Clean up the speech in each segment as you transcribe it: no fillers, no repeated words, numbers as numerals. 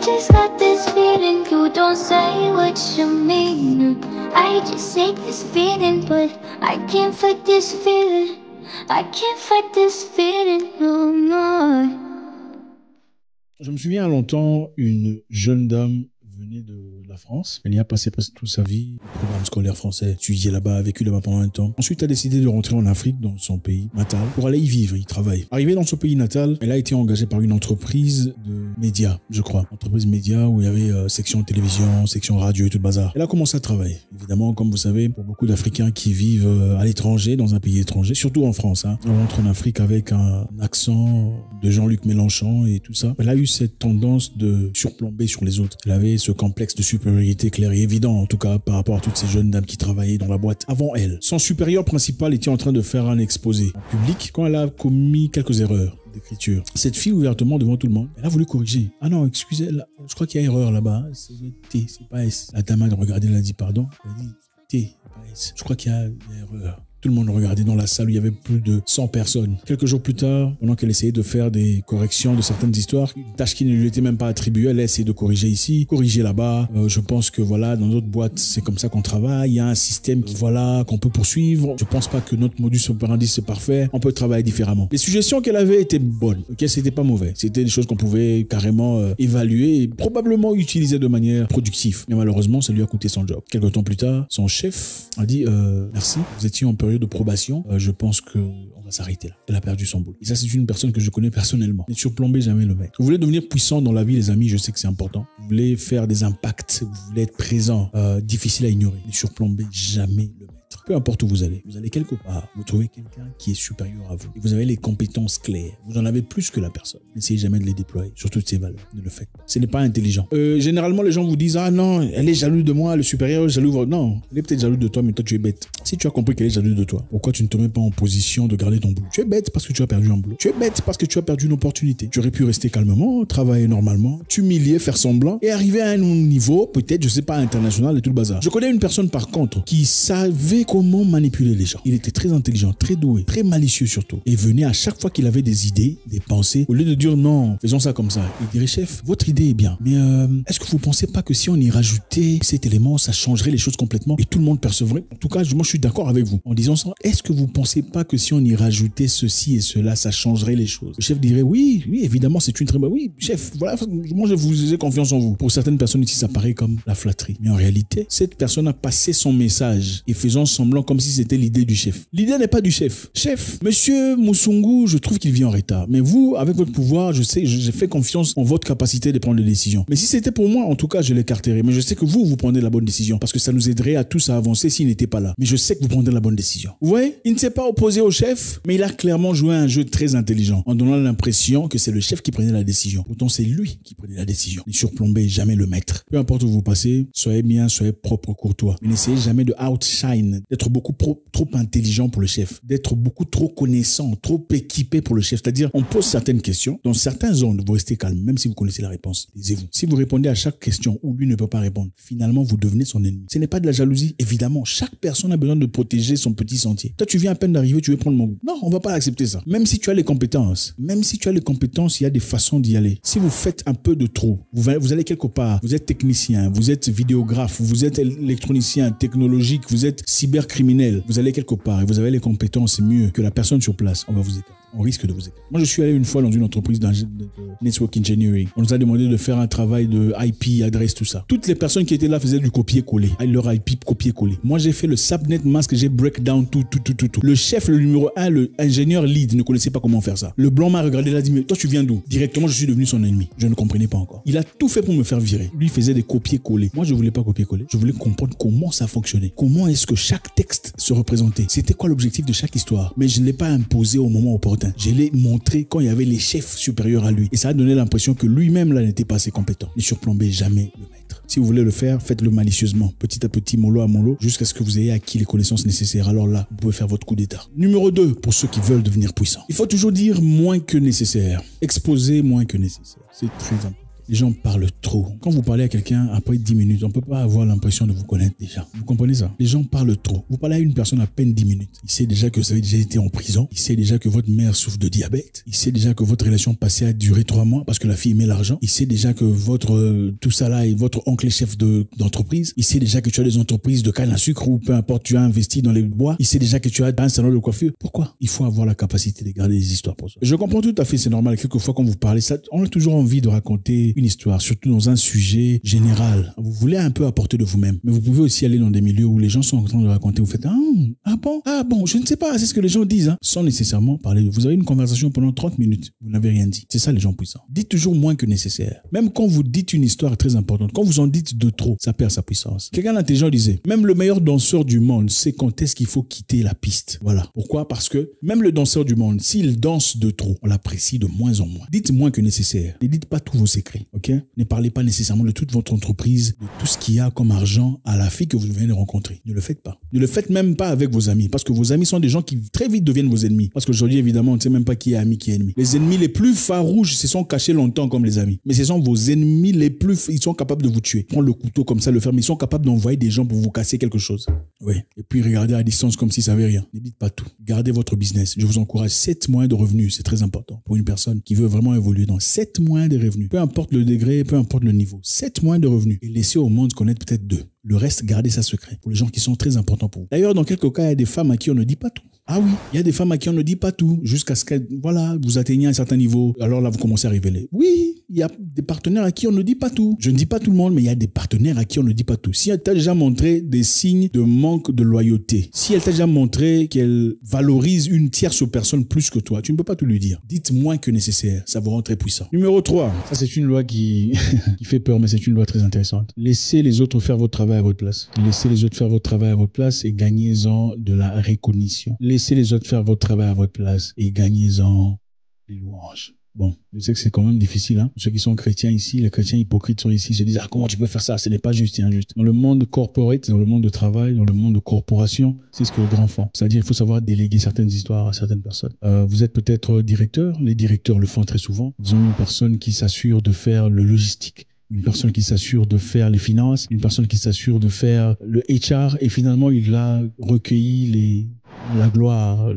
just got this feeling, you don't say what you mean. I just hate this feeling, but I can't fight this feeling. I can't fight this feeling no more. Je me souviens longtemps, une jeune dame venait de la France. Elle y a passé presque toute sa vie, programme scolaire français, étudié là-bas, vécu là-bas pendant un temps. Ensuite, elle a décidé de rentrer en Afrique, dans son pays natal, pour aller y vivre, y travailler. Arrivée dans son pays natal, elle a été engagée par une entreprise de médias, je crois. Entreprise médias où il y avait section télévision, section radio et tout le bazar. Elle a commencé à travailler. Évidemment, comme vous savez, pour beaucoup d'Africains qui vivent à l'étranger, dans un pays étranger, surtout en France, hein, on rentre en Afrique avec un accent de Jean-Luc Mélenchon et tout ça. Elle a eu cette tendance de surplomber sur les autres. Elle avait ce complexe de supériorité clair et évident, en tout cas par rapport à toutes ces jeunes dames qui travaillaient dans la boîte avant elle. Son supérieur principal était en train de faire un exposé en public quand elle a commis quelques erreurs d'écriture. Cette fille, ouvertement devant tout le monde, elle a voulu corriger. Ah non, excusez, là, je crois qu'il y a erreur là-bas. C'est T, c'est pas S. La dame a regardé, elle a dit pardon. Elle a dit T, c'est pas S. Je crois qu'il y a erreur. Tout le monde regardait dans la salle où il y avait plus de 100 personnes. Quelques jours plus tard, pendant qu'elle essayait de faire des corrections de certaines histoires, une tâche qui ne lui était même pas attribuée, elle a essayé de corriger ici, corriger là-bas. Je pense que voilà, dans d'autres boîtes, c'est comme ça qu'on travaille. Il y a un système qui, voilà, qu'on peut poursuivre. Je pense pas que notre modus operandi c'est parfait. On peut travailler différemment. Les suggestions qu'elle avait étaient bonnes. Ok, c'était pas mauvais. C'était des choses qu'on pouvait carrément évaluer et probablement utiliser de manière productive. Mais malheureusement, ça lui a coûté son job. Quelques temps plus tard, son chef a dit merci, vous étiez en période de probation, je pense que on va s'arrêter là. Elle a perdu son boulot. Et ça, c'est une personne que je connais personnellement. Ne surplombez jamais le mec. Vous voulez devenir puissant dans la vie, les amis, je sais que c'est important. Vous voulez faire des impacts, vous voulez être présent, difficile à ignorer. Ne surplombez jamais le maître. Peu importe où vous allez quelque part, vous trouvez quelqu'un qui est supérieur à vous. Et vous avez les compétences claires. Vous en avez plus que la personne. N'essayez jamais de les déployer sur toutes ces valeurs. Ne le faites pas. Ce n'est pas intelligent. Généralement, les gens vous disent, ah non, elle est jalouse de moi, le supérieur est jaloux. Non, elle est peut-être jalouse de toi, mais toi, tu es bête. Si tu as compris qu'elle est jalouse de toi, pourquoi tu ne te mets pas en position de garder ton boulot? Tu es bête parce que tu as perdu un boulot. Tu es bête parce que tu as perdu une opportunité. Tu aurais pu rester calmement, travailler normalement, t'humilier, faire semblant et arriver à un niveau, peut-être, je sais pas, international et tout le bazar. Je connais une personne, par contre, qui savait comment manipuler les gens. Il était très intelligent, très doué, très malicieux surtout. Et venait à chaque fois qu'il avait des idées, des pensées, au lieu de dire non, faisons ça comme ça, il dirait chef, votre idée est bien, mais est-ce que vous pensez pas que si on y rajoutait cet élément, ça changerait les choses complètement et tout le monde percevrait? En tout cas, moi je suis d'accord avec vous en disant ça. Est-ce que vous pensez pas que si on y rajoutait ceci et cela, ça changerait les choses? Le chef dirait oui, évidemment, c'est une très bonne... Oui, chef, voilà, moi je vous ai confiance en vous. Pour certaines personnes ici, ça paraît comme la flatterie. Mais en réalité, cette personne a passé son message et faisant semblant comme si c'était l'idée du chef. L'idée n'est pas du chef. Chef, monsieur Moussoungou, je trouve qu'il vient en retard. Mais vous, avec votre pouvoir, je sais, j'ai fait confiance en votre capacité de prendre des décisions. Mais si c'était pour moi, en tout cas, je l'écarterais. Mais je sais que vous prenez la bonne décision parce que ça nous aiderait à tous à avancer s'il n'était pas là. Mais je sais que vous prendrez la bonne décision. Vous voyez, il ne s'est pas opposé au chef, mais il a clairement joué un jeu très intelligent en donnant l'impression que c'est le chef qui prenait la décision. Pourtant, c'est lui qui prenait la décision. Ne surplombez jamais le maître. Peu importe où vous passez, soyez bien, soyez propre, courtois. Mais n'essayez jamais de outshine, d'être beaucoup trop intelligent pour le chef, d'être beaucoup trop connaissant, trop équipé pour le chef. C'est-à-dire, on pose certaines questions. Dans certaines zones, vous restez calme, même si vous connaissez la réponse. Lisez-vous. Si vous répondez à chaque question où lui ne peut pas répondre, finalement, vous devenez son ennemi. Ce n'est pas de la jalousie. Évidemment, chaque personne a besoin de protéger son petit sentier. Toi, tu viens à peine d'arriver, tu veux prendre mon goût. Non, on va pas accepter ça. Même si tu as les compétences, il y a des façons d'y aller. Si vous faites un peu de trop, vous allez quelque part, vous êtes technicien, vous êtes vidéographe, vous êtes électronicien, technologique, vous êtes cybercriminel, vous allez quelque part et vous avez les compétences mieux que la personne sur place, on va vous écarter. On risque de vous écarter. Moi, je suis allé une fois dans une entreprise de network engineering. On nous a demandé de faire un travail de IP, adresse, tout ça. Toutes les personnes qui étaient là faisaient du copier-coller. Leur IP, copier-coller. Moi, j'ai fait le subnet mask, j'ai breakdown, tout. Le chef, le numéro 1, le ingénieur lead ne connaissait pas comment faire ça. Le blanc m'a regardé, il a dit, mais toi, tu viens d'où? Directement, je suis devenu son ennemi. Je ne comprenais pas encore. Il a tout fait pour me faire virer. Lui, il faisait des copier-coller. Moi, je voulais pas copier-coller. Je voulais comprendre comment ça fonctionnait. Comment est-ce que chaque texte se représentait? C'était quoi l'objectif de chaque histoire? Mais je ne l'ai pas imposé au moment opportun. Je l'ai montré quand il y avait les chefs supérieurs à lui. Et ça a donné l'impression que lui-même, là, n'était pas assez compétent. Ne surplombez jamais le maître. Si vous voulez le faire, faites-le malicieusement, petit à petit, mollo à mollo, jusqu'à ce que vous ayez acquis les connaissances nécessaires. Alors là, vous pouvez faire votre coup d'état. Numéro 2, pour ceux qui veulent devenir puissants. Il faut toujours dire moins que nécessaire. Exposer moins que nécessaire. C'est très important. Les gens parlent trop. Quand vous parlez à quelqu'un, après 10 minutes, on ne peut pas avoir l'impression de vous connaître déjà. Vous comprenez ça? Les gens parlent trop. Vous parlez à une personne à peine 10 minutes. Il sait déjà que vous avez déjà été en prison. Il sait déjà que votre mère souffre de diabète. Il sait déjà que votre relation passée a duré 3 mois parce que la fille aimait l'argent. Il sait déjà que tout ça là est votre oncle est chef d'entreprise. Il sait déjà que tu as des entreprises de canne à sucre ou peu importe, tu as investi dans les bois. Il sait déjà que tu as un salon de coiffure. Pourquoi? Il faut avoir la capacité de garder des histoires pour soi. Je comprends tout à fait, c'est normal. Quelquefois, quand vous parlez, ça, on a toujours envie de raconter une histoire, surtout dans un sujet général. Vous voulez un peu apporter de vous-même, mais vous pouvez aussi aller dans des milieux où les gens sont en train de raconter. Vous faites ah bon, je ne sais pas, c'est ce que les gens disent, sans nécessairement parler. Vous avez une conversation pendant 30 minutes, vous n'avez rien dit. C'est ça les gens puissants. Dites toujours moins que nécessaire. Même quand vous dites une histoire très importante, quand vous en dites de trop, ça perd sa puissance. Quelqu'un d'intelligent disait, même le meilleur danseur du monde sait quand est-ce qu'il faut quitter la piste. Voilà. Pourquoi? Parce que même le danseur du monde, s'il danse de trop, on l'apprécie de moins en moins. Dites moins que nécessaire. Ne dites pas tous vos secrets, ok? Ne parlez pas nécessairement de toute votre entreprise, de tout ce qu'il y a comme argent à la fille que vous venez de rencontrer. Ne le faites pas. Ne le faites même pas avec vos amis, parce que vos amis sont des gens qui très vite deviennent vos ennemis. Parce qu'aujourd'hui, évidemment, on ne sait même pas qui est ami, qui est ennemi. Les ennemis les plus farouches se sont cachés longtemps comme les amis. Mais ce sont vos ennemis les plus... Ils sont capables de vous tuer. Prendre le couteau comme ça, le fermer. Ils sont capables d'envoyer des gens pour vous casser quelque chose. Oui. Et puis, regardez à distance comme si ça n'avait rien. Ne dites pas tout. Gardez votre business. Je vous encourage 7 mois de revenus. C'est très important pour une personne qui veut vraiment évoluer dans 7 mois de revenus. Peu importe le degré, peu importe le niveau. 7 mois de revenus. Et laissez au monde connaître peut-être 2. Le reste, gardez ça secret pour les gens qui sont très importants pour vous. D'ailleurs, dans quelques cas, il y a des femmes à qui on ne dit pas tout. Ah oui, il y a des femmes à qui on ne dit pas tout jusqu'à ce que, voilà, vous atteignez un certain niveau. Alors là, vous commencez à révéler. Oui, il y a des partenaires à qui on ne dit pas tout. Je ne dis pas tout le monde, mais il y a des partenaires à qui on ne dit pas tout. Si elle t'a déjà montré des signes de manque de loyauté, si elle t'a déjà montré qu'elle valorise une tierce personne plus que toi, tu ne peux pas tout lui dire. Dites moins que nécessaire, ça vous rend très puissant. Numéro 3, ça c'est une loi qui fait peur, mais c'est une loi très intéressante. Laissez les autres faire votre travail à votre place. Laissez les autres faire votre travail à votre place et gagnez-en de la reconnaissance. Laissez les autres faire votre travail à votre place et gagnez-en des louanges. Bon, je sais que c'est quand même difficile, hein. Ceux qui sont chrétiens ici, les chrétiens hypocrites sont ici, se disent, comment tu peux faire ça? Ce n'est pas juste, c'est injuste. Dans le monde corporate, dans le monde de travail, dans le monde de corporation, c'est ce que les grands font. C'est-à-dire, il faut savoir déléguer certaines histoires à certaines personnes. Vous êtes peut-être directeur, les directeurs le font très souvent. Ils ont une personne qui s'assure de faire le logistique, une personne qui s'assure de faire les finances, une personne qui s'assure de faire le HR, et finalement, il a recueilli la gloire,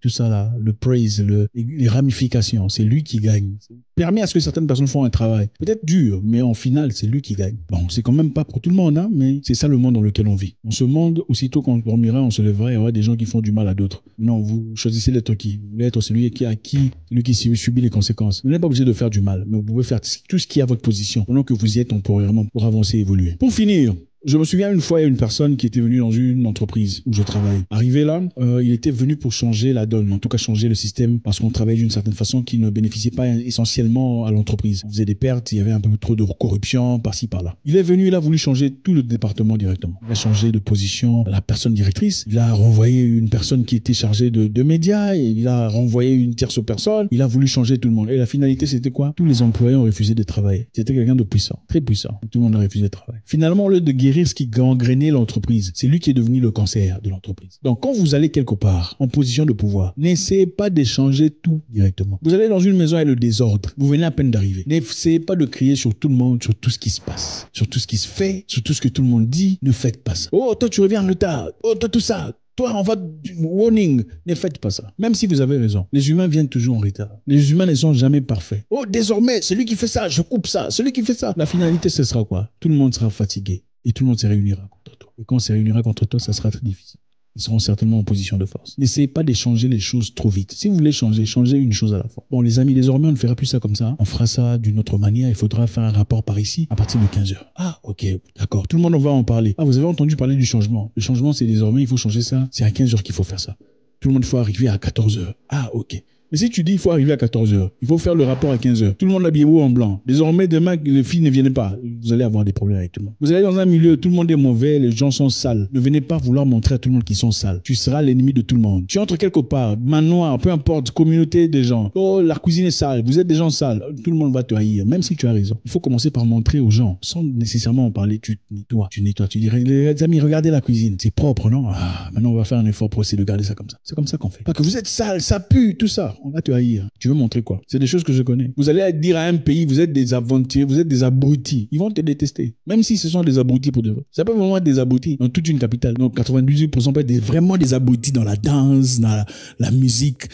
tout ça là, le praise, les ramifications, c'est lui qui gagne. Permet à ce que certaines personnes font un travail, peut-être dur, mais en final, c'est lui qui gagne. Bon, c'est quand même pas pour tout le monde, hein, mais c'est ça le monde dans lequel on vit. Dans ce monde, aussitôt qu'on dormira, on se lèvera, il y aura des gens qui font du mal à d'autres. Non, vous choisissez d'être qui? Vous voulez être celui qui subit les conséquences. Vous n'êtes pas obligé de faire du mal, mais vous pouvez faire tout ce qui est à votre position, pendant que vous y êtes temporairement pour avancer et évoluer. Pour finir, je me souviens une fois, il y a une personne qui était venue dans une entreprise où je travaille. Arrivé là, il était venu pour changer la donne, en tout cas changer le système, parce qu'on travaillait d'une certaine façon qui ne bénéficiait pas essentiellement à l'entreprise. On faisait des pertes, il y avait un peu trop de corruption par-ci par-là. Il est venu, il a voulu changer tout le département directement. Il a changé de position la personne directrice, il a renvoyé une personne qui était chargée de médias, et il a renvoyé une tierce personne, il a voulu changer tout le monde. Et la finalité, c'était quoi? Tous les employés ont refusé de travailler. C'était quelqu'un de puissant, très puissant. Tout le monde a refusé de travailler. Finalement, au lieu de guérir ce qui gangrénait l'entreprise, c'est lui qui est devenu le cancer de l'entreprise. Donc, quand vous allez quelque part en position de pouvoir, n'essayez pas d'échanger tout directement. Vous allez dans une maison et le désordre. Vous venez à peine d'arriver. N'essayez pas de crier sur tout le monde, sur tout ce qui se passe, sur tout ce qui se fait, sur tout ce que tout le monde dit. Ne faites pas ça. Oh, toi, tu reviens en retard. Oh, toi, tout ça. Toi, on va... Warning, ne faites pas ça. Même si vous avez raison. Les humains viennent toujours en retard. Les humains ne sont jamais parfaits. Oh, désormais, celui qui fait ça, je coupe ça. Celui qui fait ça. La finalité, ce sera quoi? Tout le monde sera fatigué. Et tout le monde se réunira contre toi. Et quand on se réunira contre toi, ça sera très difficile. Ils seront certainement en position de force. N'essayez pas d'échanger les choses trop vite. Si vous voulez changer, changez une chose à la fois. Bon, les amis, désormais, on ne fera plus ça comme ça. On fera ça d'une autre manière. Il faudra faire un rapport par ici à partir de 15h. Ah, ok, d'accord. Tout le monde va en parler. Ah, vous avez entendu parler du changement. Le changement, c'est désormais, il faut changer ça. C'est à 15h qu'il faut faire ça. Tout le monde, il faut arriver à 14h. Ah, ok. Mais si tu dis il faut arriver à 14h, il faut faire le rapport à 15h, tout le monde habillé en blanc. Désormais, demain, les filles ne viennent pas. Vous allez avoir des problèmes avec tout le monde. Vous allez dans un milieu, tout le monde est mauvais, les gens sont sales. Ne venez pas vouloir montrer à tout le monde qu'ils sont sales. Tu seras l'ennemi de tout le monde. Tu entres quelque part, manoir, peu importe, communauté des gens. Oh, la cuisine est sale, vous êtes des gens sales. Tout le monde va te haïr, même si tu as raison. Il faut commencer par montrer aux gens, sans nécessairement en parler. Tu nettoies. Tu dirais, les amis, regardez la cuisine. C'est propre, non? Ah, maintenant on va faire un effort pour essayer de garder ça comme ça. C'est comme ça qu'on fait. Pas que vous êtes sale, ça pue, tout ça. on va te haïr. Tu veux montrer quoi? C'est des choses que je connais. Vous allez dire à un pays, vous êtes des aventuriers, vous êtes des abrutis. Ils vont te détester. Même si ce sont des abrutis pour de vrai. Ça peut vraiment être des abrutis dans toute une capitale. Donc 98% peut être vraiment des abrutis dans la danse, dans la musique,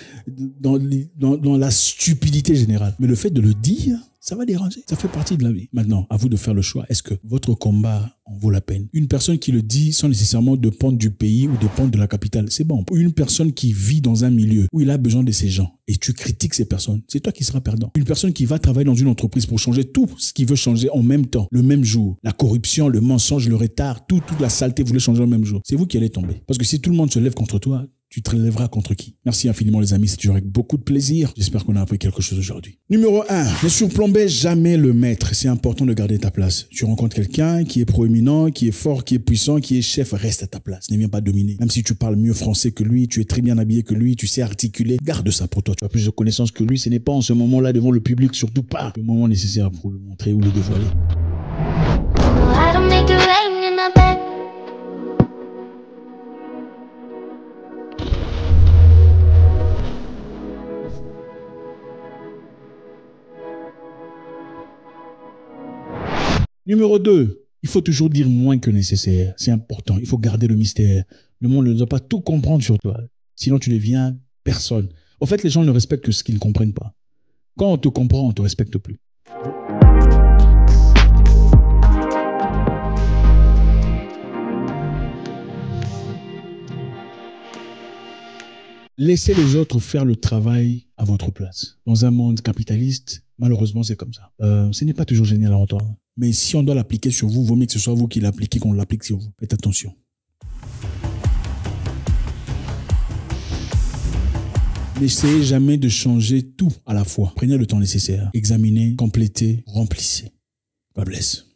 dans la stupidité générale. Mais le fait de le dire, ça va déranger. Ça fait partie de la vie. Maintenant, à vous de faire le choix. Est-ce que votre combat en vaut la peine? Une personne qui le dit sans nécessairement dépendre du pays ou dépendre de la capitale, c'est bon. Une personne qui vit dans un milieu où il a besoin de ces gens et tu critiques ces personnes, c'est toi qui seras perdant. Une personne qui va travailler dans une entreprise pour changer tout ce qu'il veut changer en même temps, le même jour, la corruption, le mensonge, le retard, toute la saleté, vous voulez changer le même jour. C'est vous qui allez tomber. Parce que si tout le monde se lève contre toi, tu te lèveras contre qui? Merci infiniment les amis, c'est toujours avec beaucoup de plaisir. J'espère qu'on a appris quelque chose aujourd'hui. Numéro 1, ne surplombez jamais le maître. C'est important de garder ta place. Tu rencontres quelqu'un qui est proéminent, qui est fort, qui est puissant, qui est chef, reste à ta place. Ne viens pas dominer. Même si tu parles mieux français que lui, tu es très bien habillé que lui, tu sais articuler, garde ça pour toi. Tu as plus de connaissances que lui, ce n'est pas en ce moment-là devant le public, surtout pas le moment nécessaire pour le montrer ou le dévoiler. I don't make it rain in my bed. Numéro 2, il faut toujours dire moins que nécessaire. C'est important. Il faut garder le mystère. Le monde ne doit pas tout comprendre sur toi. Sinon, tu deviens personne. En fait, les gens ne respectent que ce qu'ils ne comprennent pas. Quand on te comprend, on ne te respecte plus. Laissez les autres faire le travail à votre place. Dans un monde capitaliste, malheureusement, c'est comme ça. Ce n'est pas toujours génial à entendre. Mais si on doit l'appliquer sur vous, vaut mieux que ce soit vous qui l'appliquez qu'on l'applique sur vous. Faites attention. N'essayez jamais de changer tout à la fois. Prenez le temps nécessaire. Examinez, complétez, remplissez. God bless.